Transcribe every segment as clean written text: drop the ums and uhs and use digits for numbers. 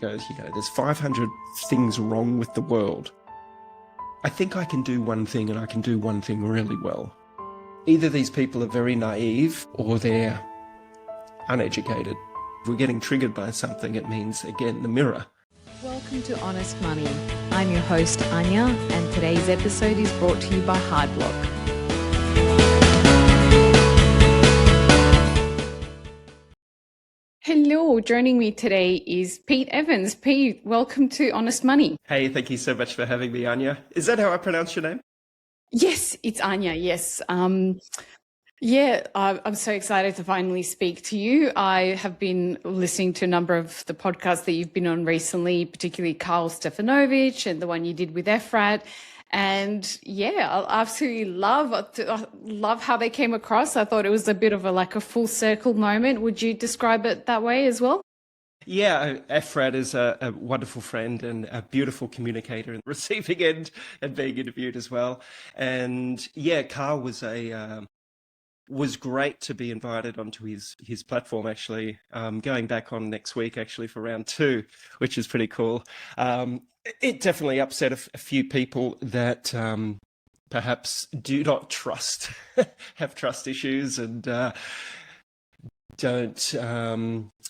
Goes, there's 500 things wrong with the world. I think I can do one thing, and I can do one thing really well. Either these people are very naive or they're uneducated. If we're getting triggered by something, it means, again, the mirror. Welcome to Honest Money. I'm your host, Anya, and today's episode is brought to you by Hardblock. Hello, joining me today is Pete Evans. Pete, welcome to Honest Money. Hey, thank you so much for having me, Anya. Is that how I pronounce your name? Yes, it's Anya, yes. I'm so excited to finally speak to you. I have been listening to a number of the podcasts that you've been on recently, particularly Carl Stefanovic and the one you did with Efrat. And yeah, I absolutely love how they came across. I thought it was a bit of a full circle moment. Would you describe it that way as well? Yeah, Efrat is a wonderful friend and a beautiful communicator in the receiving end and being interviewed as well. And yeah, Carl was great to be invited onto his platform, actually, going back on next week, actually, for round 2, which is pretty cool. It definitely upset a few people that perhaps do not trust, have trust issues, and don't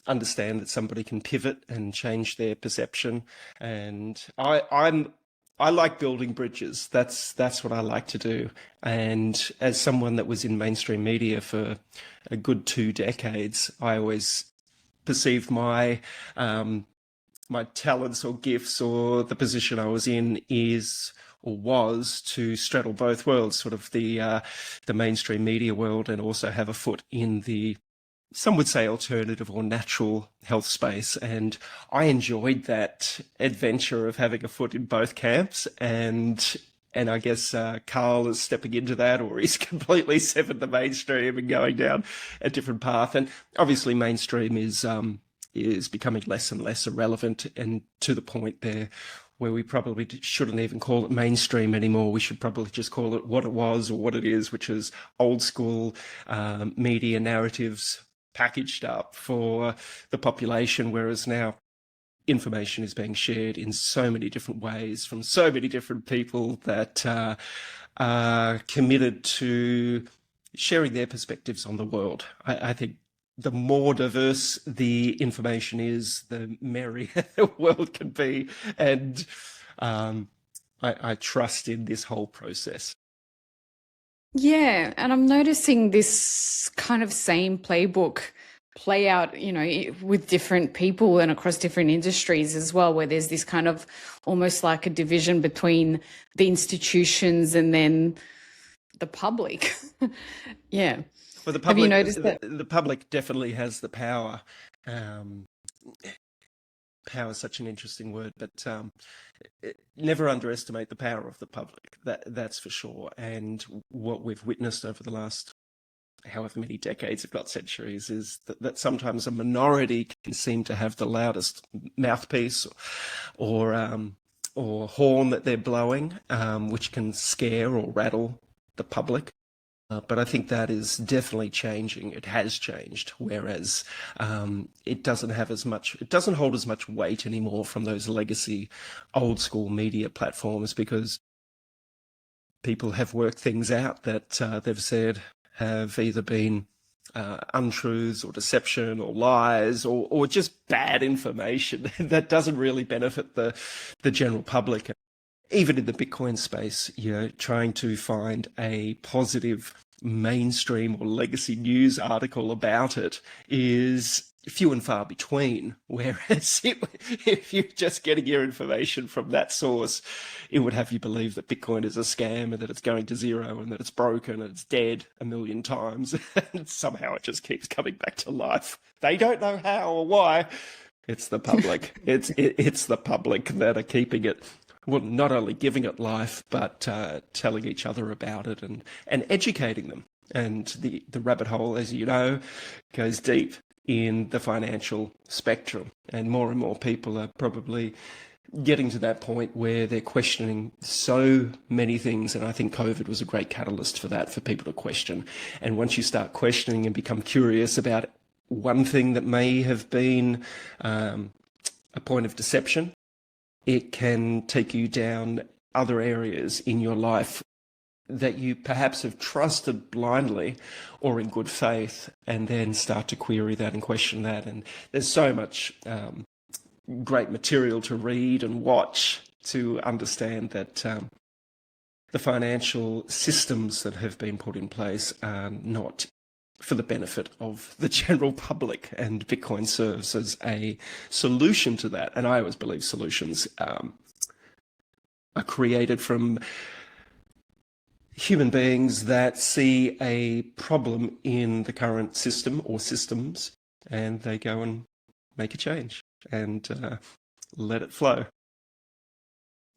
understand that somebody can pivot and change their perception. And I like building bridges. That's what I like to do. And as someone that was in mainstream media for a good 2 decades, I always perceived my my talents or gifts or the position I was in was to straddle both worlds, sort of the mainstream media world, and also have a foot in the, some would say, alternative or natural health space. And I enjoyed that adventure of having a foot in both camps. And I guess Carl is stepping into that, or he's completely severed the mainstream and going down a different path. And obviously mainstream is becoming less and less irrelevant, and to the point there where we probably shouldn't even call it mainstream anymore. We should probably just call it what it was or what it is, which is old school media narratives packaged up for the population, whereas now information is being shared in so many different ways from so many different people that are committed to sharing their perspectives on the world. I think the more diverse the information is, the merrier the world can be. And I trust in this whole process. Yeah, and I'm noticing this kind of same playbook play out, with different people and across different industries as well, where there's this kind of almost like a division between the institutions and then the public. Yeah. Well, the public, have you noticed that? The public definitely has the power. Power is such an interesting word, but never underestimate the power of the public. That's for sure. And what we've witnessed over the last however many decades, if not centuries, is that sometimes a minority can seem to have the loudest mouthpiece or horn that they're blowing, which can scare or rattle the public. But I think that is definitely changing. It has changed, whereas it doesn't hold as much weight anymore from those legacy old school media platforms, because people have worked things out that they've said have either been untruths or deception or lies or just bad information that doesn't really benefit the general public. Even in the Bitcoin space, trying to find a positive mainstream or legacy news article about it is few and far between. Whereas if you're just getting your information from that source, it would have you believe that Bitcoin is a scam and that it's going to zero and that it's broken and it's dead 1,000,000 times. And somehow it just keeps coming back to life. They don't know how or why. It's the public. It's the public that are keeping it. Well, not only giving it life, but telling each other about it and educating them. And the rabbit hole, as you know, goes deep in the financial spectrum. And more people are probably getting to that point where they're questioning so many things. And I think COVID was a great catalyst for that, for people to question. And once you start questioning and become curious about one thing that may have been a point of deception. It can take you down other areas in your life that you perhaps have trusted blindly or in good faith, and then start to query that and question that. And there's so much great material to read and watch to understand that the financial systems that have been put in place are not for the benefit of the general public, and Bitcoin serves as a solution to that. And I always believe solutions are created from human beings that see a problem in the current system or systems, and they go and make a change and let it flow.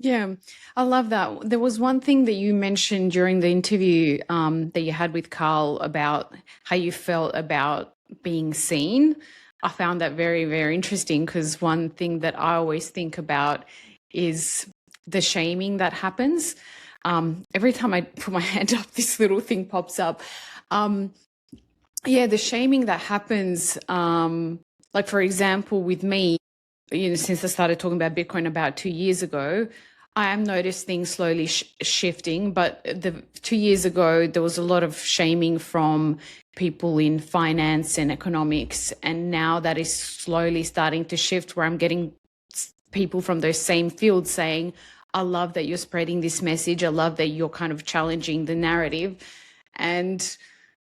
Yeah, I love that. There was one thing that you mentioned during the interview that you had with Carl about how you felt about being seen. I found that very, very interesting, because one thing that I always think about is the shaming that happens. Every time I put my hand up, this little thing pops up. Yeah, the shaming that happens, like, for example, with me, since I started talking about Bitcoin about 2 years ago, I am noticed things slowly shifting. But 2 years ago, there was a lot of shaming from people in finance and economics. And now that is slowly starting to shift, where I'm getting people from those same fields saying, I love that you're spreading this message. I love that you're kind of challenging the narrative. And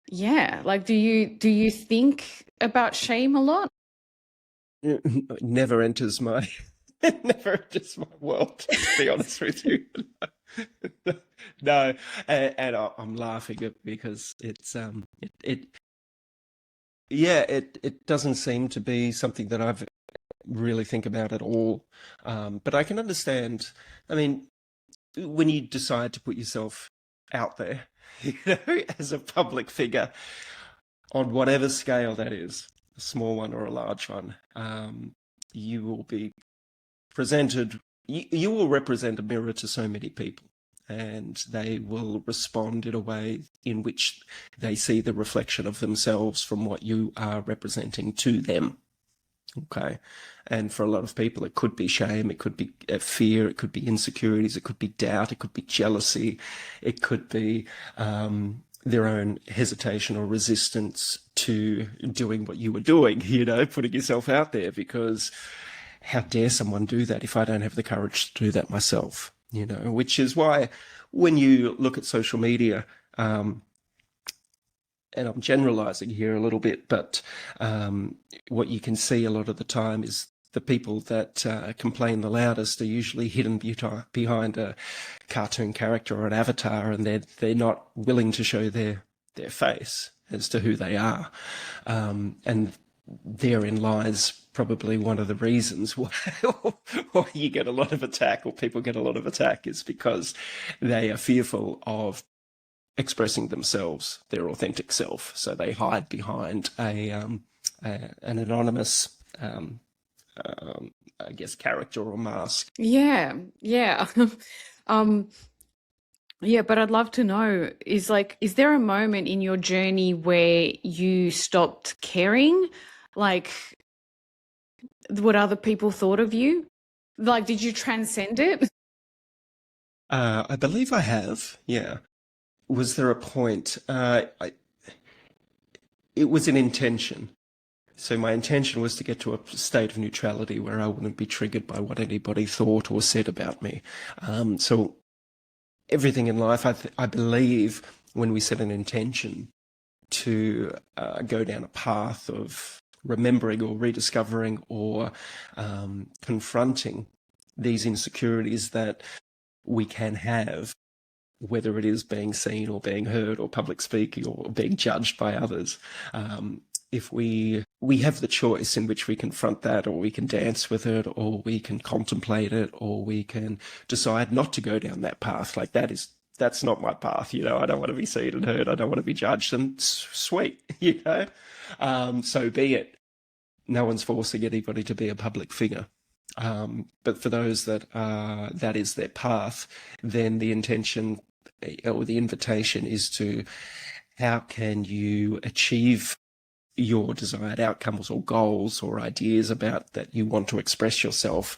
yeah, like, do you think about shame a lot? It never enters my world, to be honest with you. No, and I'm laughing because it doesn't seem to be something that I've really think about at all. But I can understand. I mean, when you decide to put yourself out there, as a public figure, on whatever scale that is, a small one or a large one, you will be presented, you will represent a mirror to so many people, and they will respond in a way in which they see the reflection of themselves from what you are representing to them. Okay. And for a lot of people, it could be shame, it could be fear, it could be insecurities, it could be doubt, it could be jealousy, it could be their own hesitation or resistance to doing what you were doing, putting yourself out there, because how dare someone do that if I don't have the courage to do that myself, which is why when you look at social media, and I'm generalizing here a little bit, but what you can see a lot of the time is the people that complain the loudest are usually hidden behind a cartoon character or an avatar, and they're not willing to show their face as to who they are. And therein lies probably one of the reasons why you get a lot of attack, or people get a lot of attack, is because they are fearful of expressing themselves, their authentic self. So they hide behind an anonymous, I guess, character or mask. Yeah, yeah. Yeah, but I'd love to know, is there a moment in your journey where you stopped caring, like, what other people thought of you? Like, did you transcend it? I believe I have, yeah. Was there a point? It was an intention. So my intention was to get to a state of neutrality where I wouldn't be triggered by what anybody thought or said about me. So everything in life, I believe, when we set an intention to go down a path of remembering or rediscovering or confronting these insecurities that we can have, whether it is being seen or being heard or public speaking or being judged by others, if we have the choice in which we confront that, or we can dance with it, or we can contemplate it, or we can decide not to go down that path. Like, that's not my path. I don't want to be seen and heard. I don't want to be judged. And sweet, so be it. No one's forcing anybody to be a public figure. But for those that is their path, then the intention or the invitation is to, how can you achieve your desired outcomes or goals or ideas about that you want to express yourself,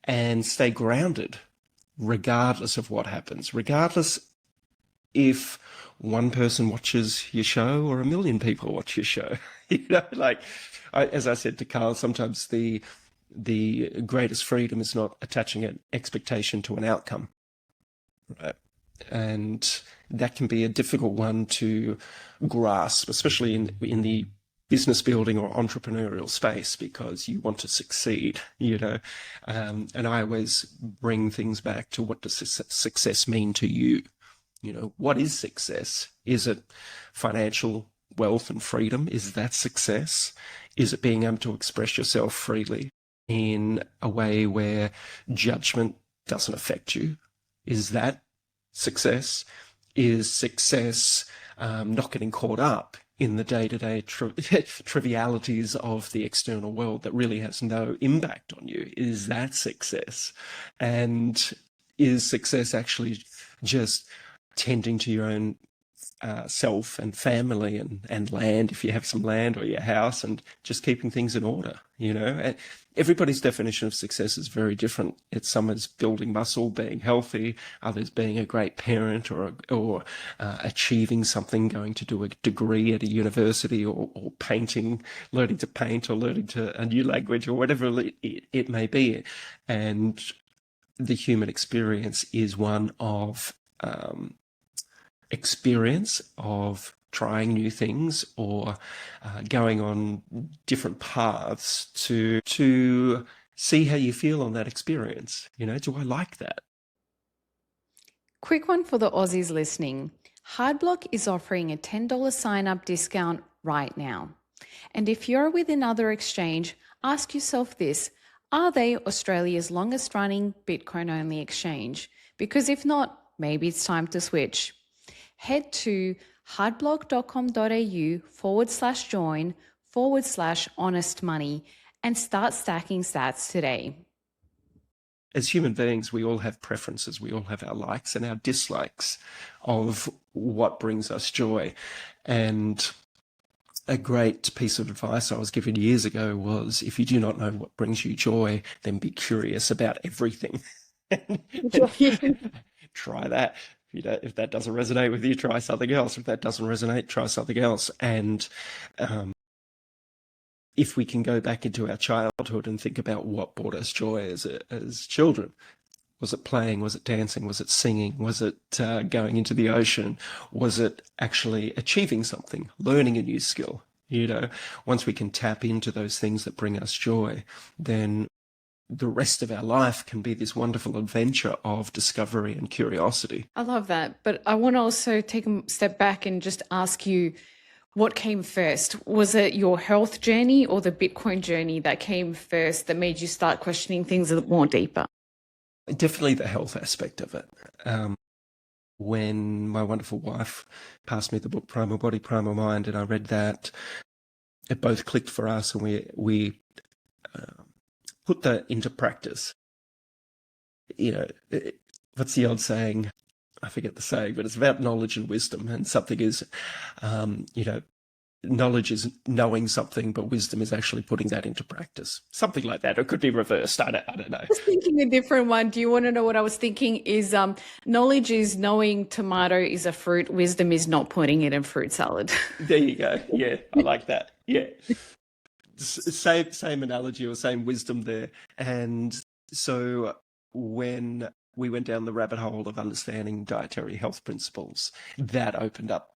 and stay grounded regardless of what happens, regardless if one person watches your show or a million people watch your show. As I said to Carl, sometimes the greatest freedom is not attaching an expectation to an outcome, right? And that can be a difficult one to grasp, especially in the business building or entrepreneurial space, because you want to succeed, and I always bring things back to, what does success mean to you? What is success? Is it financial wealth and freedom? Is that success? Is it being able to express yourself freely in a way where judgment doesn't affect you? Is that success? Is success not getting caught up in the day-to-day trivialities of the external world that really has no impact on you? Is that success? And is success actually just tending to your own self and family and land, if you have some land, or your house, and just keeping things in order, And everybody's definition of success is very different. Some is building muscle, being healthy, others being a great parent, or achieving something, going to do a degree at a university, or painting, learning to paint, or learning to a new language, or whatever it may be. And the human experience is one of experience of trying new things, or going on different paths to see how you feel on that experience. Do I like that? Quick one for the Aussies listening. Hardblock is offering a $10 sign-up discount right now. And if you're with another exchange, ask yourself this: are they Australia's longest running Bitcoin-only exchange? Because if not, maybe it's time to switch. Head to hardblock.com.au/join/honest money and start stacking sats today. As human beings, we all have preferences. We all have our likes and our dislikes of what brings us joy. And a great piece of advice I was given years ago was, if you do not know what brings you joy, then be curious about everything. Try that. If that doesn't resonate with you, try something else. If that doesn't resonate, try something else. And if we can go back into our childhood and think about what brought us joy as children, was it playing? Was it dancing? Was it singing? Was it going into the ocean? Was it actually achieving something, learning a new skill? Once we can tap into those things that bring us joy, then the rest of our life can be this wonderful adventure of discovery and curiosity. I love that. But I want to also take a step back and just ask you, what came first? Was it your health journey or the Bitcoin journey that came first that made you start questioning things a little more deeper? Definitely the health aspect of it. When my wonderful wife passed me the book Primal Body, Primal Mind, and I read that, it both clicked for us, and we put that into practice. What's the old saying? I forget the saying, but it's about knowledge and wisdom. And something is, knowledge is knowing something, but wisdom is actually putting that into practice. Something like that. It could be reversed. I don't know. I was thinking a different one. Do you want to know what I was thinking? Is knowledge is knowing tomato is a fruit. Wisdom is not putting it in fruit salad. There you go. Yeah, I like that. Yeah. Same analogy or same wisdom there. And so when we went down the rabbit hole of understanding dietary health principles, that opened up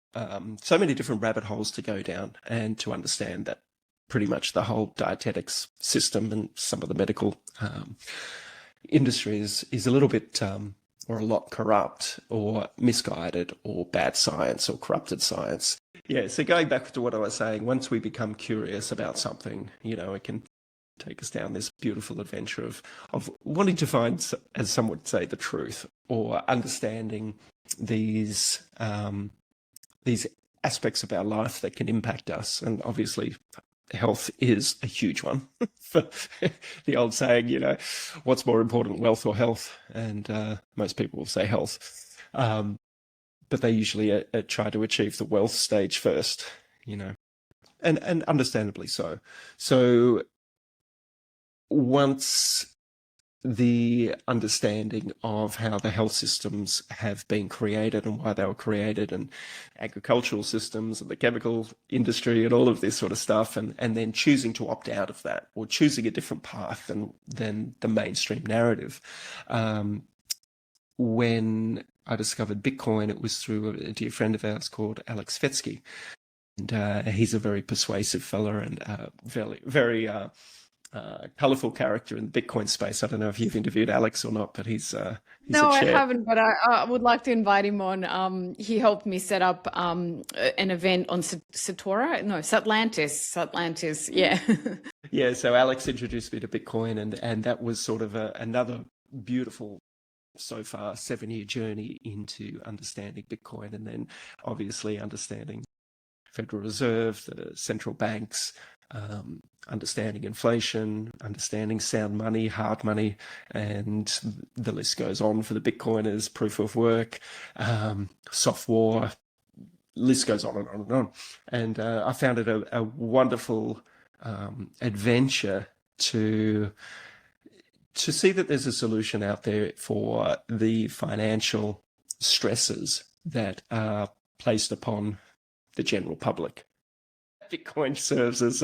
so many different rabbit holes to go down, and to understand that pretty much the whole dietetics system and some of the medical industry is a little bit or a lot corrupt or misguided or bad science or corrupted science. Yeah, so going back to what I was saying, once we become curious about something, it can take us down this beautiful adventure of wanting to find, as some would say, the truth, or understanding these aspects of our life that can impact us. And obviously health is a huge one. For the old saying, what's more important, wealth or health? And most people will say health. But they usually try to achieve the wealth stage first, and understandably so. So once the understanding of how the health systems have been created and why they were created, and agricultural systems and the chemical industry and all of this sort of stuff, and then choosing to opt out of that or choosing a different path than the mainstream narrative. When I discovered Bitcoin, it was through a dear friend of ours called Alex Fetsky. And he's a very persuasive fella and very colourful character in the Bitcoin space. I don't know if you've interviewed Alex or not, but he's No, a I chair. haven't, but I would like to invite him on. He helped me set up an event on Satora. No, Satlantis. Yeah. Yeah, so Alex introduced me to Bitcoin, and that was sort of another beautiful, so far, 7-year journey into understanding Bitcoin, and then obviously understanding Federal Reserve, the central banks, understanding inflation, understanding sound money, hard money, and the list goes on for the Bitcoiners, proof of work, soft war, list goes on and on and on. And I found it a wonderful adventure to see that there's a solution out there for the financial stresses that are placed upon the general public. Bitcoin serves as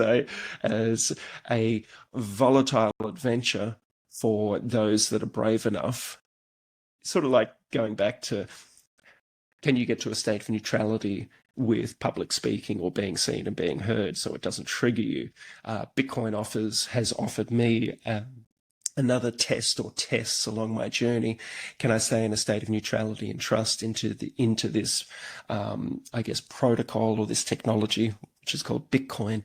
a volatile adventure for those that are brave enough. Sort of like going back to, can you get to a state of neutrality with public speaking or being seen and being heard so it doesn't trigger you? Bitcoin has offered me another test or tests along my journey. Can I stay in a state of neutrality and trust into this, I guess, protocol or this technology, which is called Bitcoin,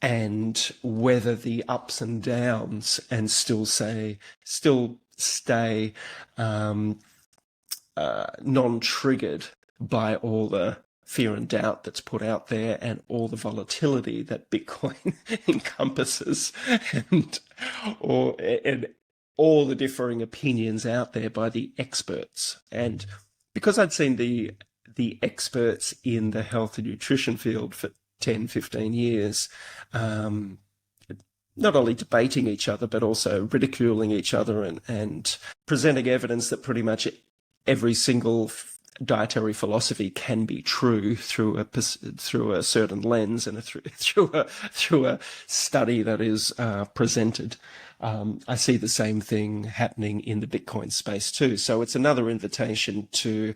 and weather the ups and downs and still stay non-triggered by all the fear and doubt that's put out there and all the volatility that Bitcoin encompasses, and all the differing opinions out there by the experts. And because I'd seen the experts in the health and nutrition field for 10, 15 years, not only debating each other, but also ridiculing each other and presenting evidence that pretty much every single dietary philosophy can be true through a certain lens and through a study that is presented. I see the same thing happening in the Bitcoin space too. So it's another invitation to: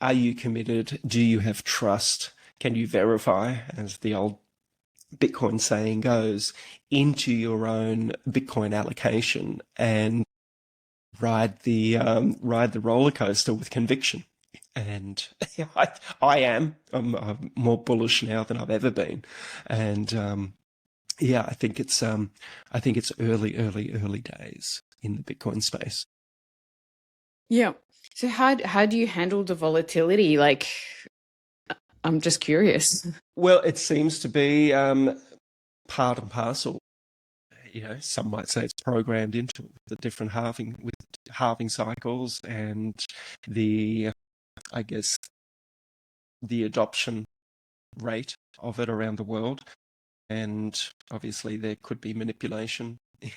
are you committed? Do you have trust? Can you verify, as the old Bitcoin saying goes, into your own Bitcoin allocation and ride the roller coaster with conviction? And I'm more bullish now than I've ever been, and I think it's early days in the Bitcoin space. Yeah. So how do you handle the volatility? Like, I'm just curious. Well, it seems to be part and parcel. Some might say it's programmed into the different halving cycles and I guess the adoption rate of it around the world. And obviously there could be manipulation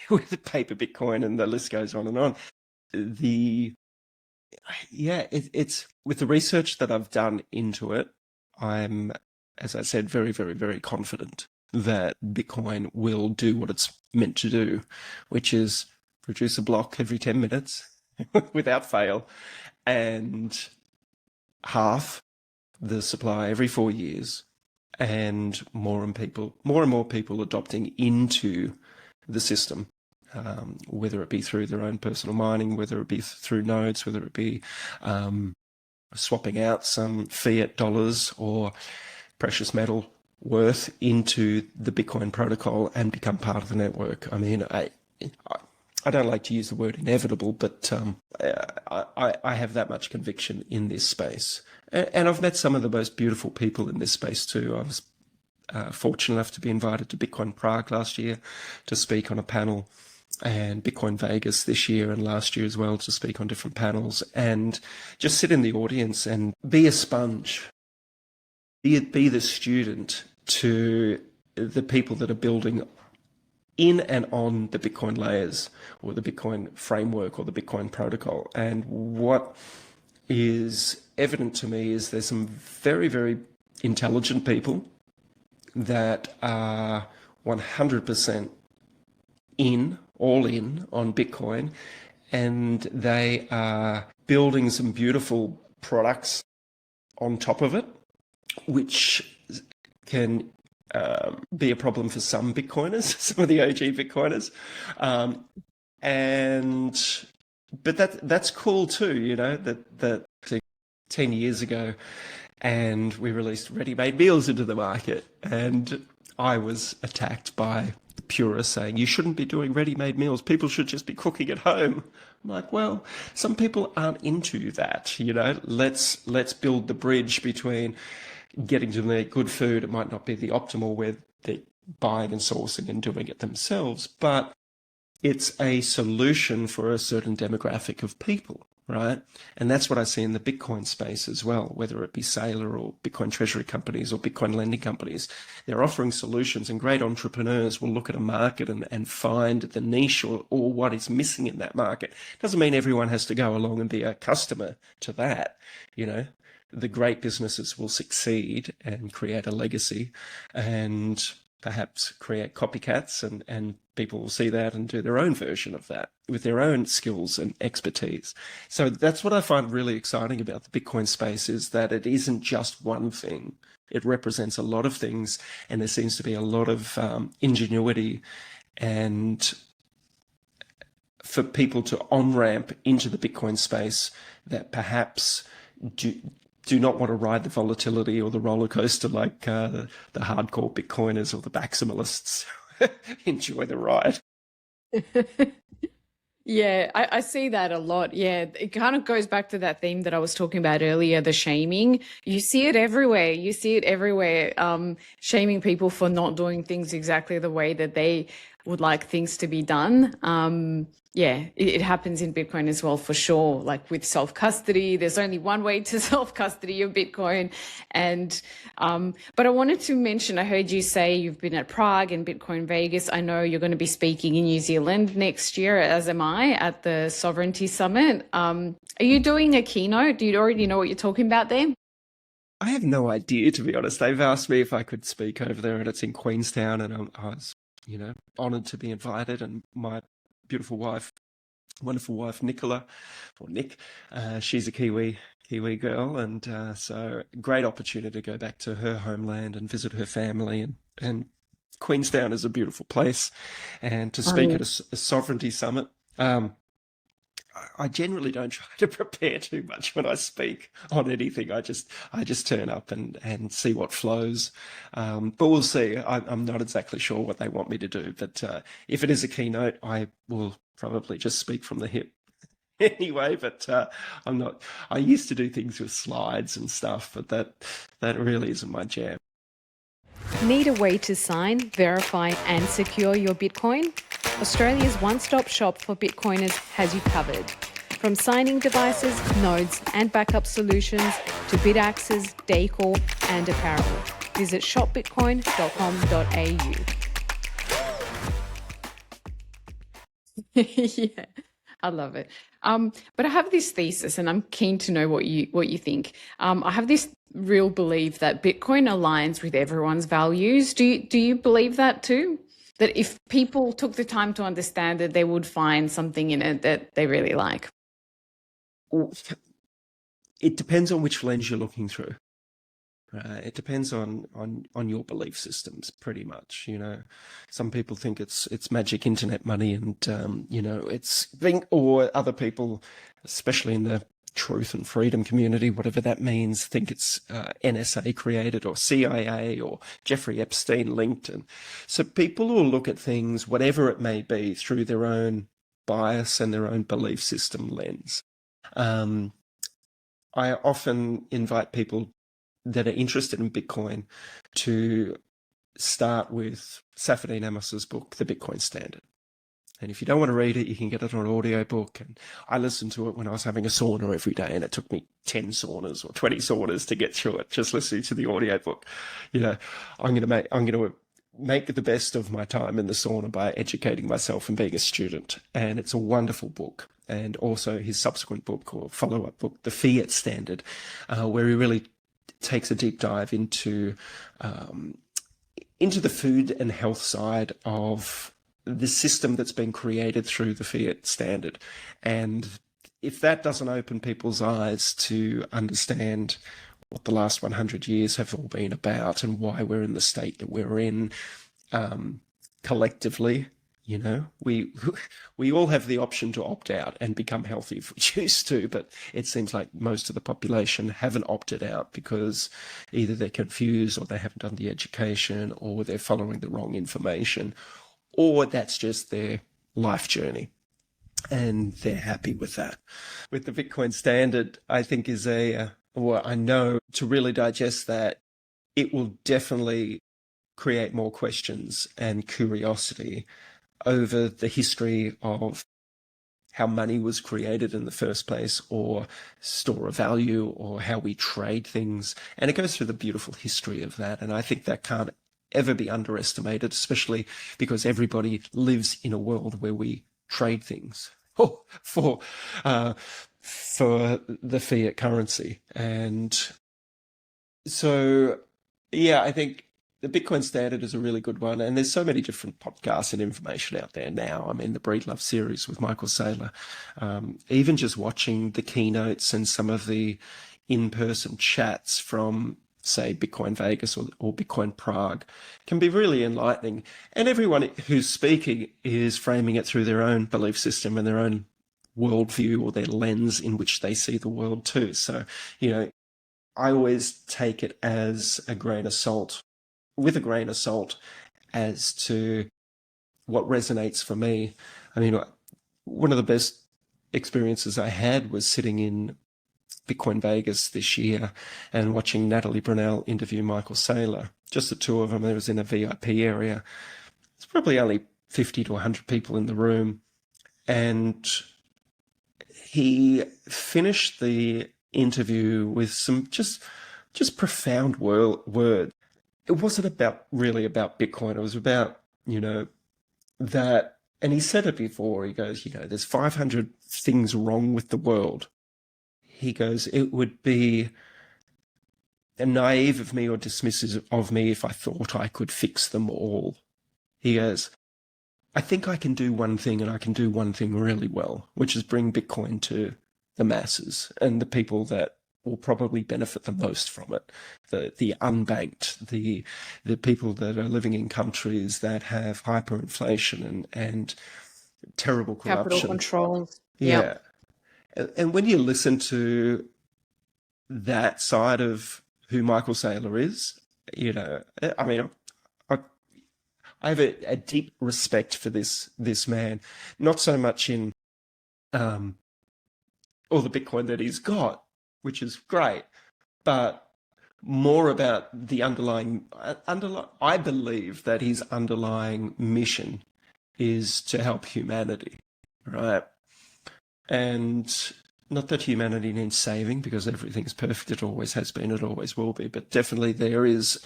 with paper Bitcoin, and the list goes on and on. It's with the research that I've done into it, I'm, as I said, very, very, very confident that Bitcoin will do what it's meant to do, which is produce a block every 10 minutes without fail, and half the supply every 4 years, and more and more people adopting into the system, whether it be through their own personal mining, whether it be through nodes, whether it be swapping out some fiat dollars or precious metal worth into the Bitcoin protocol and become part of the network. I mean, I don't like to use the word inevitable, but I have that much conviction in this space. And I've met some of the most beautiful people in this space too. I was fortunate enough to be invited to Bitcoin Prague last year to speak on a panel, and Bitcoin Vegas this year and last year as well to speak on different panels, and just sit in the audience and be a sponge, be the student to the people that are building in and on the Bitcoin layers or the Bitcoin framework or the Bitcoin protocol. And what is evident to me is there's some very, very intelligent people that are 100% all in on Bitcoin, and they are building some beautiful products on top of it, which can be a problem for some Bitcoiners, some of the OG Bitcoiners. But that's cool too, you know, that 10 years ago, and we released ready-made meals into the market, and I was attacked by purists saying you shouldn't be doing ready-made meals, people should just be cooking at home. I'm like, well, some people aren't into that, you know. Let's build the bridge between getting to make good food. It might not be the optimal where they're buying and sourcing and doing it themselves, but it's a solution for a certain demographic of people, right? And that's what I see in the Bitcoin space as well, whether it be Sailor or Bitcoin treasury companies or Bitcoin lending companies. They're offering solutions, and great entrepreneurs will look at a market and find the niche or what is missing in that market. Doesn't mean everyone has to go along and be a customer to that, you know. The great businesses will succeed and create a legacy and perhaps create copycats, and people will see that and do their own version of that with their own skills and expertise. So that's what I find really exciting about the Bitcoin space, is that it isn't just one thing. It represents a lot of things, and there seems to be a lot of ingenuity and for people to on-ramp into the Bitcoin space that perhaps do not want to ride the volatility or the roller coaster like the hardcore Bitcoiners or the maximalists. Enjoy the ride. Yeah, I see that a lot. Yeah, it kind of goes back to that theme that I was talking about earlier, the shaming. You see it everywhere. You see it everywhere. Shaming people for not doing things exactly the way that they would like things to be done. Yeah, it happens in Bitcoin as well, for sure. Like with self-custody, there's only one way to self-custody your Bitcoin. And but I wanted to mention, I heard you say you've been at Prague and Bitcoin Vegas. I know you're going to be speaking in New Zealand next year, as am I, at the Sovereignty Summit. Are you doing a keynote? Do you already know what you're talking about there? I have no idea, to be honest. They've asked me if I could speak over there, and it's in Queenstown, and I was, you know, honoured to be invited. And my beautiful wife, wonderful wife, Nicola, or Nick, she's a Kiwi girl, and so great opportunity to go back to her homeland and visit her family, and Queenstown is a beautiful place, and to speak at a sovereignty summit. I generally don't try to prepare too much when I speak on anything. I just turn up and see what flows. But we'll see. I'm not exactly sure what they want me to do. But if it is a keynote, I will probably just speak from the hip anyway. But I'm not. I used to do things with slides and stuff, but that really isn't my jam. Need a way to sign, verify and secure your Bitcoin? Australia's one-stop shop for Bitcoiners has you covered. From signing devices, nodes and backup solutions to Bitaxes, decor and apparel. Visit shopbitcoin.com.au. Yeah, I love it. But I have this thesis, and I'm keen to know what you think. I have this real belief that Bitcoin aligns with everyone's values. Do you believe that too? That if people took the time to understand it, they would find something in it that they really like? It depends on which lens you're looking through. It depends on your belief systems, pretty much. You know, some people think it's magic internet money, and you know, or other people, especially in the truth and freedom community, whatever that means, think it's NSA created or CIA or Jeffrey Epstein linked. And so people will look at things, whatever it may be, through their own bias and their own belief system lens. I often invite people that are interested in Bitcoin to start with Safadine Amos's book, The Bitcoin Standard. And if you don't want to read it, you can get it on an audiobook. And I listened to it when I was having a sauna every day, and it took me 10 saunas or 20 saunas to get through it, just listening to the audiobook. You know, I'm going to make the best of my time in the sauna by educating myself and being a student. And it's a wonderful book. And also his subsequent book or follow-up book, The Fiat Standard, where he really takes a deep dive into the food and health side of the system that's been created through the Fiat Standard. And if that doesn't open people's eyes to understand what the last 100 years have all been about and why we're in the state that we're in, collectively, we all have the option to opt out and become healthy if we choose to, but it seems like most of the population haven't opted out because either they're confused or they haven't done the education or they're following the wrong information, or that's just their life journey. And they're happy with that. With the Bitcoin Standard, I think is I know to really digest that, it will definitely create more questions and curiosity over the history of how money was created in the first place, or store of value, or how we trade things. And it goes through the beautiful history of that. And I think that can't ever be underestimated, especially because everybody lives in a world where we trade things for the fiat currency. And so, yeah, I think the Bitcoin Standard is a really good one. And there's so many different podcasts and information out there now. I mean, the Breed Love series with Michael Saylor, even just watching the keynotes and some of the in-person chats from, say, Bitcoin Vegas or Bitcoin Prague can be really enlightening. And everyone who's speaking is framing it through their own belief system and their own worldview or their lens in which they see the world too. So, I always take it as a grain of salt as to what resonates for me. I mean, one of the best experiences I had was sitting in Bitcoin Vegas this year and watching Natalie Brunell interview Michael Saylor, just the two of them. It was in a VIP area. It's probably only 50 to 100 people in the room. And he finished the interview with some just profound words. It wasn't really about Bitcoin. It was about, that, and he said it before, he goes, there's 500 things wrong with the world. He goes, it would be naive of me or dismissive of me if I thought I could fix them all. He goes, I think I can do one thing, and I can do one thing really well, which is bring Bitcoin to the masses and the people that will probably benefit the most from it. The unbanked, the people that are living in countries that have hyperinflation and terrible corruption. Capital controls. Yeah. Yep. And when you listen to that side of who Michael Saylor is, I mean, I have a deep respect for this man, not so much in all the Bitcoin that he's got, which is great, but more about the underlying, I believe that his underlying mission is to help humanity, right? And not that humanity needs saving, because everything's perfect. It always has been, it always will be, but definitely there is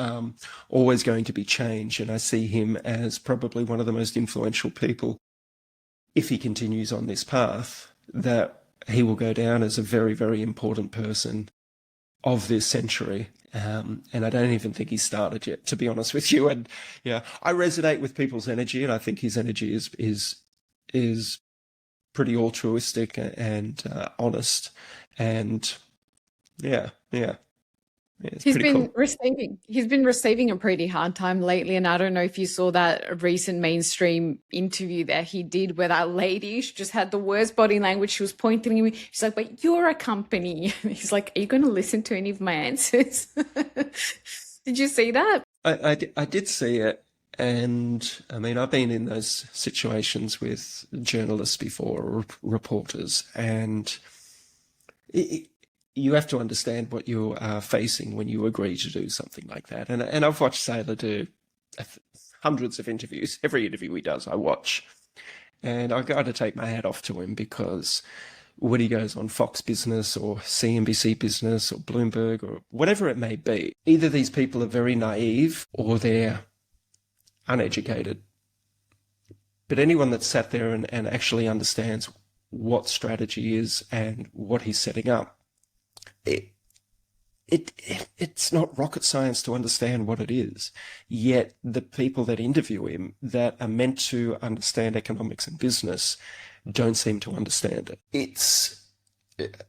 always going to be change. And I see him as probably one of the most influential people, if he continues on this path, that he will go down as a very, very important person of this century. And I don't even think he's started yet, to be honest with you. And yeah, I resonate with people's energy, and I think his energy is pretty altruistic and honest. And yeah, it's He's pretty been cool. receiving a pretty hard time lately, and I don't know if you saw that recent mainstream interview that he did where that lady, she just had the worst body language. She was pointing at me. She's like, "But you're a company." He's like, "Are you going to listen to any of my answers?" Did you see that? I did see it. And I mean, I've been in those situations with journalists before, or reporters, and you have to understand what you are facing when you agree to do something like that. And I've watched Saylor do hundreds of interviews. Every interview he does, I watch. And I've got to take my hat off to him, because when he goes on Fox Business or CNBC Business or Bloomberg or whatever it may be, either these people are very naive or they're uneducated. But anyone that sat there and actually understands what strategy is and what he's setting up, it's not rocket science to understand what it is. Yet the people that interview him that are meant to understand economics and business don't seem to understand it.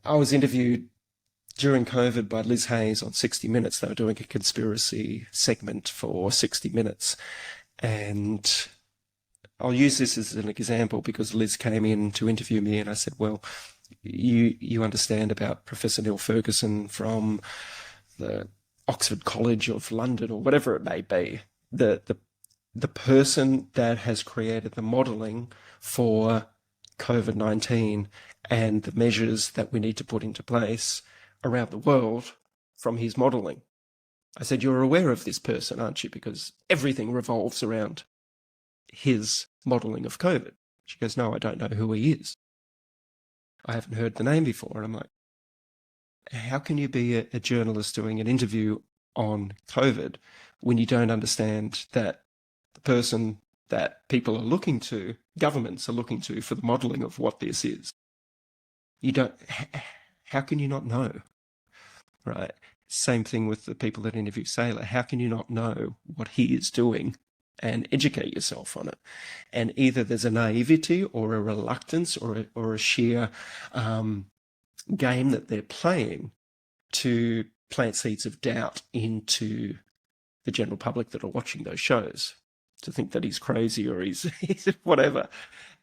I was interviewed during COVID by Liz Hayes on 60 Minutes. They were doing a conspiracy segment for 60 Minutes. And I'll use this as an example because Liz came in to interview me and I said, well, you understand about Professor Neil Ferguson from the Oxford College of London or whatever it may be, the person that has created the modelling for COVID-19 and the measures that we need to put into place around the world from his modelling. I said, you're aware of this person, aren't you? Because everything revolves around his modelling of COVID. She goes, no, I don't know who he is. I haven't heard the name before. And I'm like, how can you be a journalist doing an interview on COVID when you don't understand that the person that people are looking to, governments are looking to for the modelling of what this is? You don't, how can you not know? Right? Same thing with the people that interview Saylor. How can you not know what he is doing and educate yourself on it? And either there's a naivety or a reluctance or a sheer game that they're playing to plant seeds of doubt into the general public that are watching those shows, to think that he's crazy or he's whatever.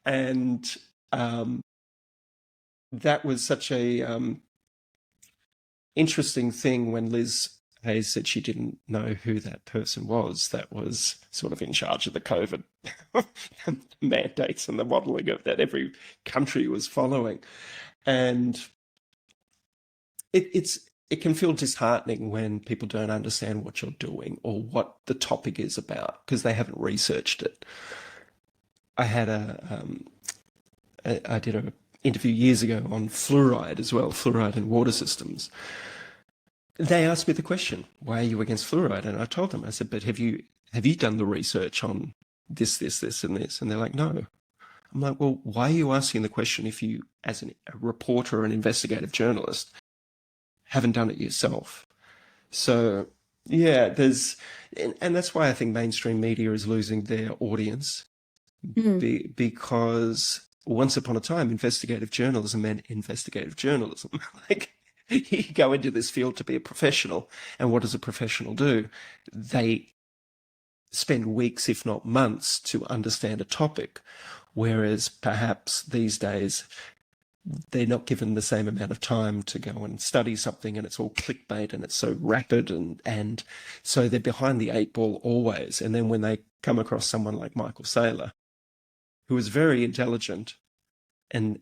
And that was such a interesting thing when Liz Hayes said she didn't know who that person was that was sort of in charge of the COVID mandates and the modelling of that every country was following. And it can feel disheartening when people don't understand what you're doing or what the topic is about because they haven't researched it. I had I did an interview years ago on fluoride as well, fluoride in water systems. They asked me the question, why are you against fluoride? And I told them, I said, but have you done the research on this, and this? And they're like, no. I'm like, well, why are you asking the question if you, as a reporter or an investigative journalist, haven't done it yourself? So, yeah, and that's why I think mainstream media is losing their audience because once upon a time, investigative journalism meant investigative journalism. Like, you go into this field to be a professional, and what does a professional do? They spend weeks, if not months, to understand a topic, whereas perhaps these days they're not given the same amount of time to go and study something, and it's all clickbait and it's so rapid, and so they're behind the eight ball always. And then when they come across someone like Michael Saylor, who is very intelligent and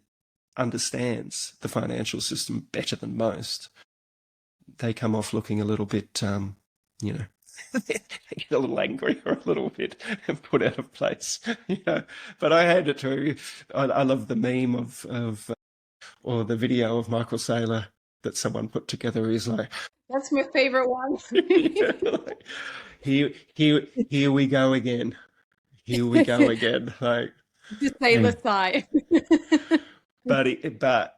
understands the financial system better than most, they come off looking a little bit, they get a little angry or a little bit put out of place, But I hand it to, I love the meme of or the video of Michael Saylor that someone put together. He's like, That's my favorite one. like, here we go again. Here we go again. Like, The Saylor sigh. But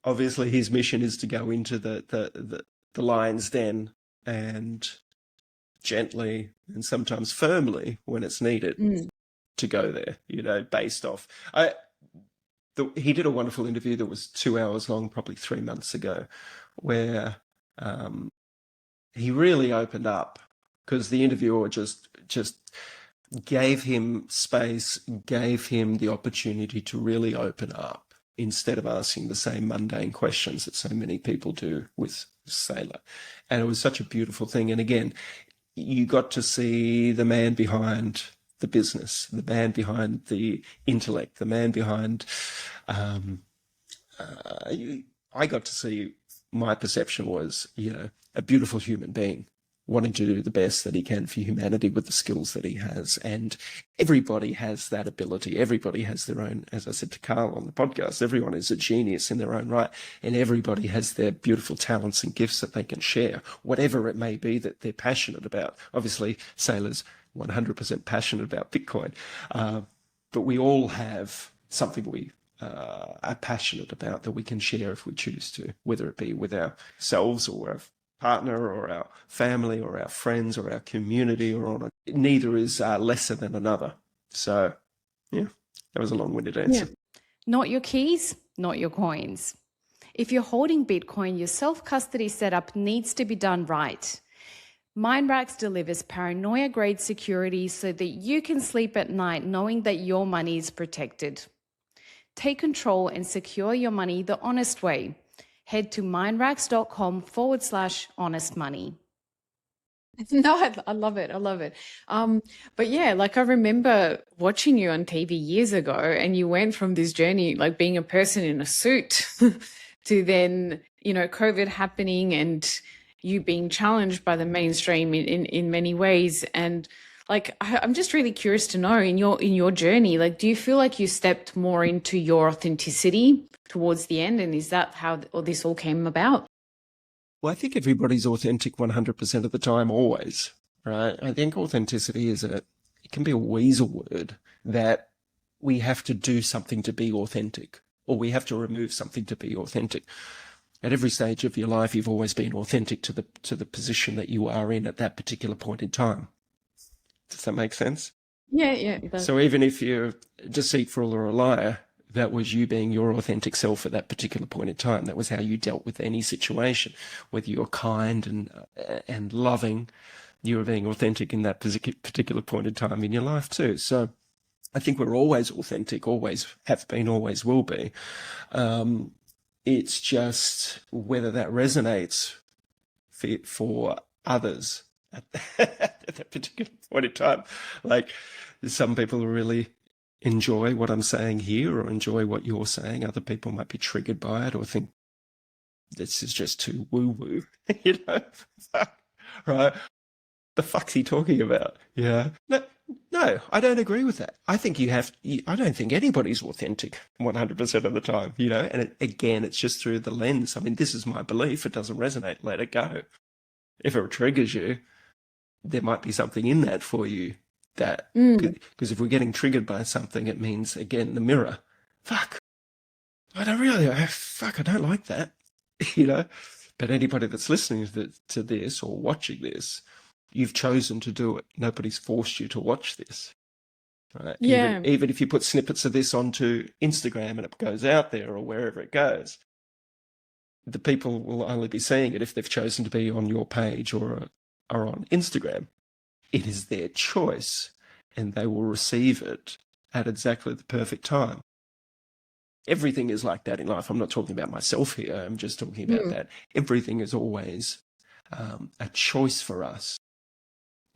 obviously his mission is to go into the lion's den and gently and sometimes firmly when it's needed to go there, based off. He did a wonderful interview that was 2 hours long, probably 3 months ago, where he really opened up because the interviewer just gave him space, gave him the opportunity to really open up instead of asking the same mundane questions that so many people do with Saylor. And it was such a beautiful thing. And again, you got to see the man behind the business, the man behind the intellect, the man behind, I got to see, my perception was, a beautiful human being wanting to do the best that he can for humanity with the skills that he has. And everybody has that ability. Everybody has their own, as I said to Carl on the podcast, everyone is a genius in their own right. And everybody has their beautiful talents and gifts that they can share, whatever it may be that they're passionate about. Obviously, Saylor's 100% passionate about Bitcoin. But we all have something we are passionate about that we can share if we choose to, whether it be with ourselves or our partner or our family or our friends or our community or on it. Neither is lesser than another. So, yeah, that was a long-winded answer. Yeah. Not your keys, not your coins. If you're holding Bitcoin, your self-custody setup needs to be done right. MindRacks delivers paranoia-grade security so that you can sleep at night knowing that your money is protected. Take control and secure your money the honest way. Head to mindracks.com/honest money. No, I love it. I love it. But yeah, like I remember watching you on TV years ago, and you went from this journey, like being a person in a suit to then, you know, COVID happening and you being challenged by the mainstream in many ways. And like, I'm just really curious to know in your journey, like, do you feel like you stepped more into your authenticity towards the end? And is that how this all came about? Well, I think everybody's authentic 100% of the time, always, right? I think authenticity it can be a weasel word that we have to do something to be authentic, or we have to remove something to be authentic. At every stage of your life, you've always been authentic to the position that you are in at that particular point in time. Does that make sense? Yeah. So even if you're deceitful or a liar, that was you being your authentic self at that particular point in time. That was how you dealt with any situation. Whether you're kind and loving, you were being authentic in that particular point in time in your life too. So I think we're always authentic, always have been, always will be. It's just whether that resonates for others at that particular point in time. Like, some people really enjoy what I'm saying here or enjoy what you're saying. Other people might be triggered by it or think this is just too woo-woo, you know? Right? The fuck's he talking about? Yeah. No, I don't agree with that. I think I don't think anybody's authentic 100% of the time, you know? And again, it's just through the lens. I mean, this is my belief. It doesn't resonate. Let it go. If it triggers you, there might be something in that for you. That, because if we're getting triggered by something, it means, again, the mirror. Fuck, I don't like that, you know? But anybody that's listening to this or watching this, you've chosen to do it. Nobody's forced you to watch this, right? Yeah. Even if you put snippets of this onto Instagram and it goes out there or wherever it goes, the people will only be seeing it if they've chosen to be on your page or on Instagram. It is their choice, and they will receive it at exactly the perfect time. Everything is like that in life. I'm not talking about myself here. I'm just talking about that. Everything is always a choice for us.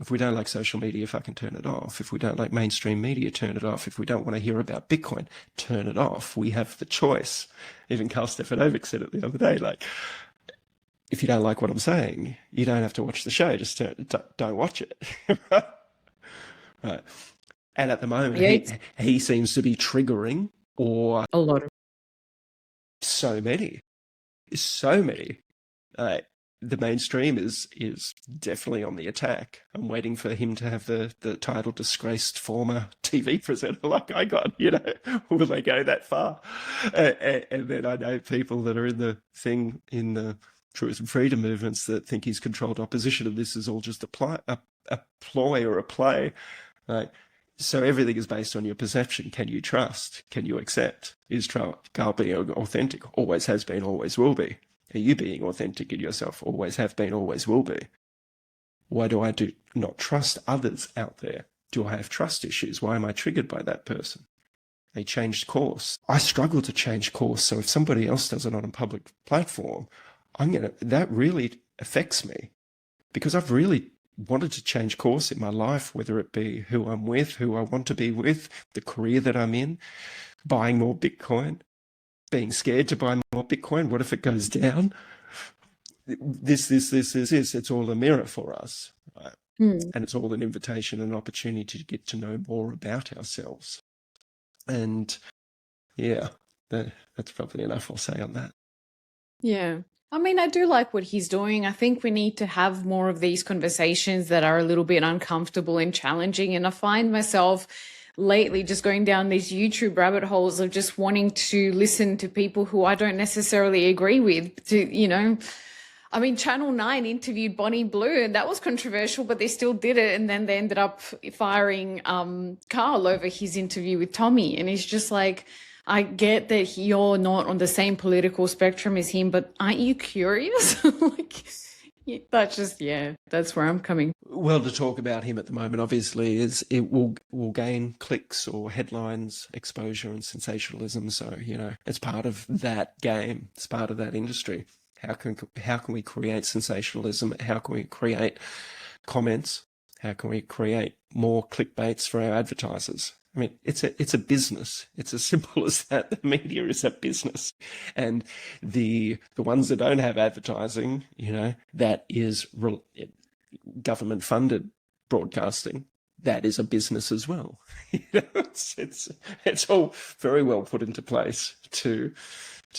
If we don't like social media, fucking turn it off. If we don't like mainstream media, turn it off. If we don't want to hear about Bitcoin, turn it off. We have the choice. Even Carl Stefanovic said it the other day, like, if you don't like what I'm saying, you don't have to watch the show. Just don't watch it. Right. And at the moment, he seems to be triggering or a lot of so many. The mainstream is definitely on the attack. I'm waiting for him to have the title disgraced former TV presenter like I got, you know. Will they go that far? And then I know people that are in the thing in the truth and freedom movements that think he's controlled opposition, and this is all just a ploy or a play. Right? So everything is based on your perception. Can you trust? Can you accept? Is Carl being authentic? Always has been, always will be. Are you being authentic in yourself? Always have been, always will be. Why do I not trust others out there? Do I have trust issues? Why am I triggered by that person? They changed course. I struggle to change course. So if somebody else does it on a public platform, that really affects me, because I've really wanted to change course in my life, whether it be who I'm with, who I want to be with, the career that I'm in, buying more Bitcoin, being scared to buy more Bitcoin. What if it goes down? This. It's all a mirror for us, right? And it's all an invitation and opportunity to get to know more about ourselves. And yeah, that's probably enough I'll say on that. Yeah. I mean, I do like what he's doing. I think we need to have more of these conversations that are a little bit uncomfortable and challenging. And I find myself lately just going down these YouTube rabbit holes of just wanting to listen to people who I don't necessarily agree with. I mean, Channel 9 interviewed Bonnie Blue, and that was controversial, but they still did it. And then they ended up firing Carl over his interview with Tommy. And it's just like, I get that you're not on the same political spectrum as him, but aren't you curious? That's where I'm coming. Well, to talk about him at the moment, obviously, is it will gain clicks or headlines, exposure, and sensationalism. So it's part of that game. It's part of that industry. How can we create sensationalism? How can we create comments? How can we create more clickbaits for our advertisers? I mean, it's a business. It's as simple as that. The media is a business, and the ones that don't have advertising, that is government funded broadcasting. That is a business as well. It's all very well put into place to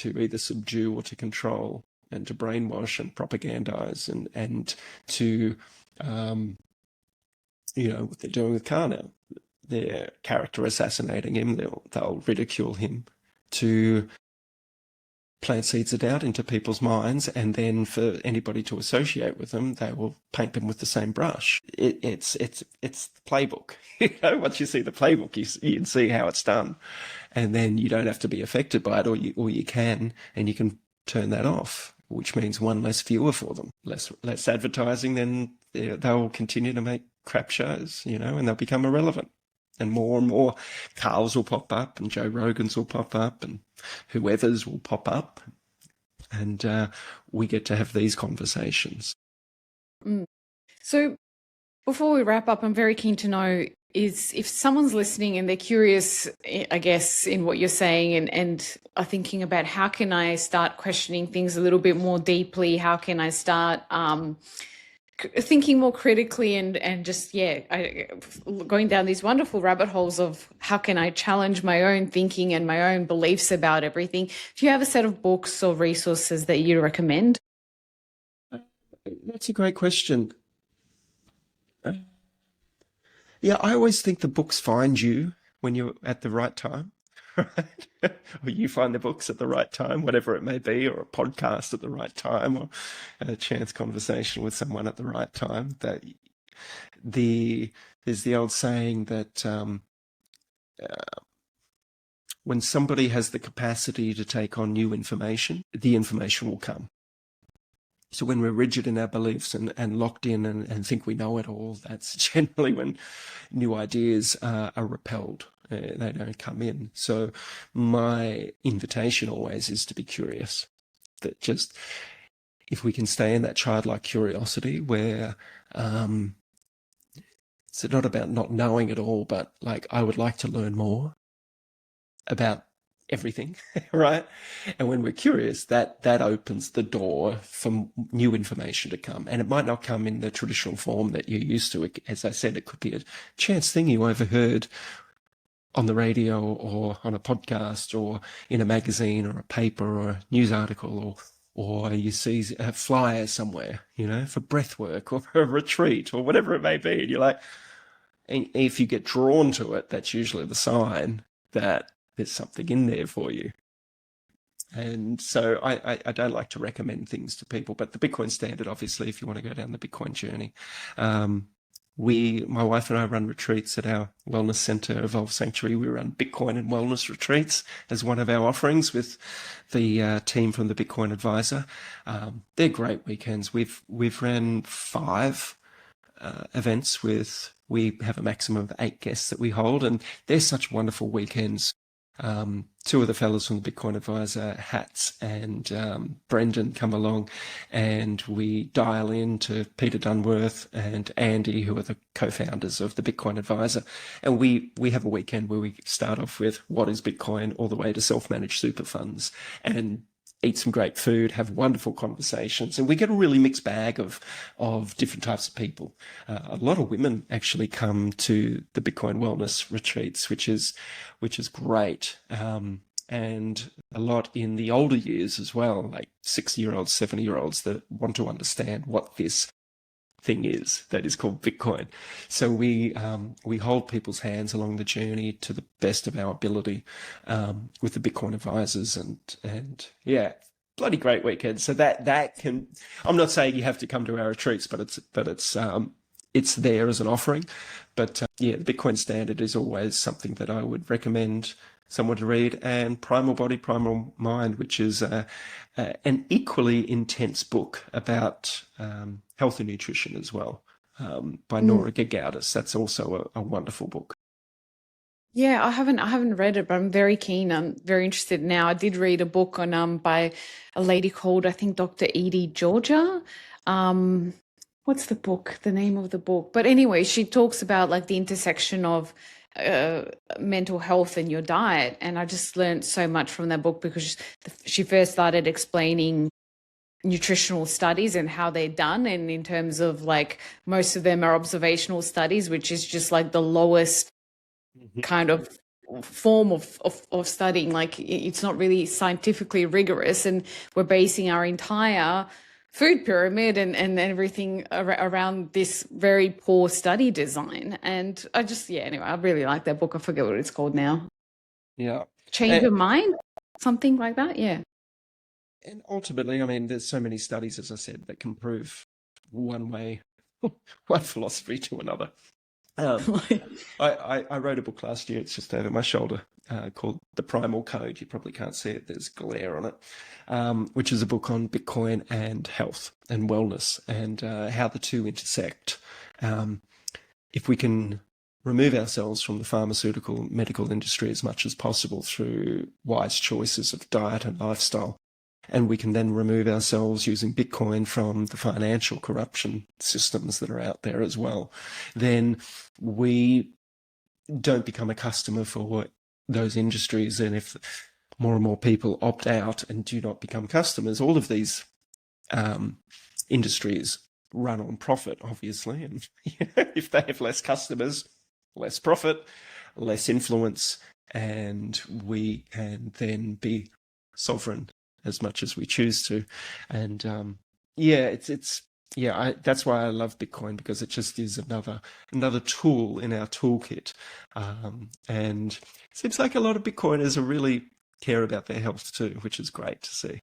either subdue or to control and to brainwash and propagandize and to what they're doing with Carr now. Their character assassinating him, they'll ridicule him to plant seeds of doubt into people's minds, and then for anybody to associate with them, they will paint them with the same brush. It's the playbook. Once you see the playbook, you can see how it's done, and then you don't have to be affected by it, or you can, and you can turn that off, which means one less viewer for them, less advertising. Then they'll continue to make crap shows, and they'll become irrelevant. And more Carls will pop up, and Joe Rogans will pop up, and whoever's will pop up, and we get to have these conversations. So before we wrap up, I'm very keen to know is if someone's listening and they're curious, I guess, in what you're saying and are thinking about how can I start questioning things a little bit more deeply? How can I start thinking more critically and just going down these wonderful rabbit holes of how can I challenge my own thinking and my own beliefs about everything? Do you have a set of books or resources that you recommend? That's a great question. I always think the books find you when you're at the right time. Right? Or you find the books at the right time, whatever it may be, or a podcast at the right time, or a chance conversation with someone at the right time. There's the old saying that when somebody has the capacity to take on new information, the information will come. So when we're rigid in our beliefs and locked in and think we know it all, that's generally when new ideas are repelled. They don't come in. So my invitation always is to be curious. That just, if we can stay in that childlike curiosity where it's not about not knowing it all, but like I would like to learn more about everything, right? And when we're curious, that opens the door for new information to come. And it might not come in the traditional form that you're used to. As I said, it could be a chance thing you overheard on the radio or on a podcast or in a magazine or a paper or a news article, or you see a flyer somewhere, for breath work or for a retreat or whatever it may be. And you're like, and if you get drawn to it, that's usually the sign that there's something in there for you. And so I don't like to recommend things to people, but the Bitcoin Standard, obviously, if you want to go down the Bitcoin journey, my wife and I run retreats at our wellness center, Evolve Sanctuary. We run Bitcoin and wellness retreats as one of our offerings with the team from the Bitcoin Advisor. They're great weekends. We've ran 5 events we have a maximum of 8 guests that we hold, and they're such wonderful weekends. 2 of the fellows from the Bitcoin Advisor, Hats and Brendan, come along, and we dial in to Peter Dunworth and Andy, who are the co-founders of the Bitcoin Advisor. And we have a weekend where we start off with what is Bitcoin all the way to self-managed super funds, and eat some great food, have wonderful conversations, and we get a really mixed bag of different types of people. A lot of women actually come to the Bitcoin wellness retreats, which is great. and a lot in the older years as well, like 60-year-olds, 70-year-olds that want to understand what this thing is that is called Bitcoin. So we hold people's hands along the journey to the best of our ability with the Bitcoin advisors, and yeah, bloody great weekend. So that can, I'm not saying you have to come to our retreats, but it's there as an offering. But yeah, the Bitcoin Standard is always something that I would recommend someone to read, and Primal Body, Primal Mind, which is an equally intense book about health and nutrition as well, by Nora Gagaudis. That's also a wonderful book. Yeah, I haven't read it, but I'm very keen. I'm very interested now. I did read a book on by a lady called, I think, Dr. Edie Georgia. What's the book? The name of the book? But anyway, she talks about like the intersection of mental health and your diet, and I just learned so much from that book because she first started explaining nutritional studies and how they're done, and in terms of like most of them are observational studies, which is just like the lowest kind of form of studying. Like it's not really scientifically rigorous, and we're basing our entire food pyramid and everything around this very poor study design. And I just, anyway, I really like that book. I forget what it's called now. Yeah. Change Your Mind, something like that. Yeah. And ultimately, I mean, there's so many studies, as I said, that can prove one way, one philosophy to another. I wrote a book last year, it's just over my shoulder, called The Primal Code. You probably can't see it, there's glare on it, which is a book on Bitcoin and health and wellness, and how the two intersect. If we can remove ourselves from the pharmaceutical medical industry as much as possible through wise choices of diet and lifestyle, and we can then remove ourselves using Bitcoin from the financial corruption systems that are out there as well, then we don't become a customer for those industries. And if more and more people opt out and do not become customers, all of these industries run on profit, obviously. And if they have less customers, less profit, less influence, and we can then be sovereign as much as we choose to. And that's why I love Bitcoin, because it just is another tool in our toolkit. And it seems like a lot of Bitcoiners really care about their health too, which is great to see.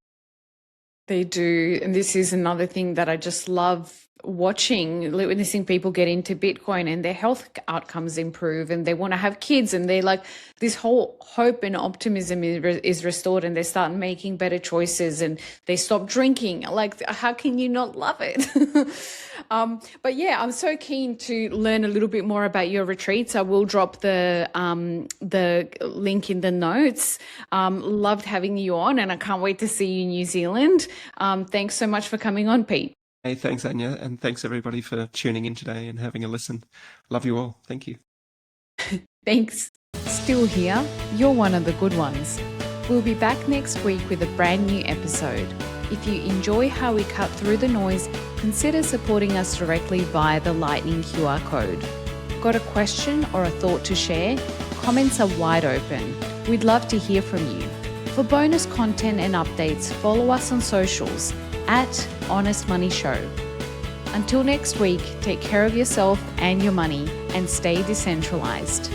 They do. And this is another thing that I just love witnessing people get into Bitcoin and their health outcomes improve, and they want to have kids, and they like this whole hope and optimism is restored, and they start making better choices, and they stop drinking. Like, how can you not love it? But yeah, I'm so keen to learn a little bit more about your retreats. I will drop the link in the notes. Loved having you on, and I can't wait to see you in New Zealand. Thanks so much for coming on, Pete. Hey, thanks, Anya, and thanks everybody for tuning in today and having a listen. Love you all. Thank you. Thanks. Still here? You're one of the good ones. We'll be back next week with a brand new episode. If you enjoy how we cut through the noise, consider supporting us directly via the Lightning QR code. Got a question or a thought to share? Comments are wide open. We'd love to hear from you. For bonus content and updates, follow us on socials at Honest Money Show. Until next week, take care of yourself and your money, and stay decentralized.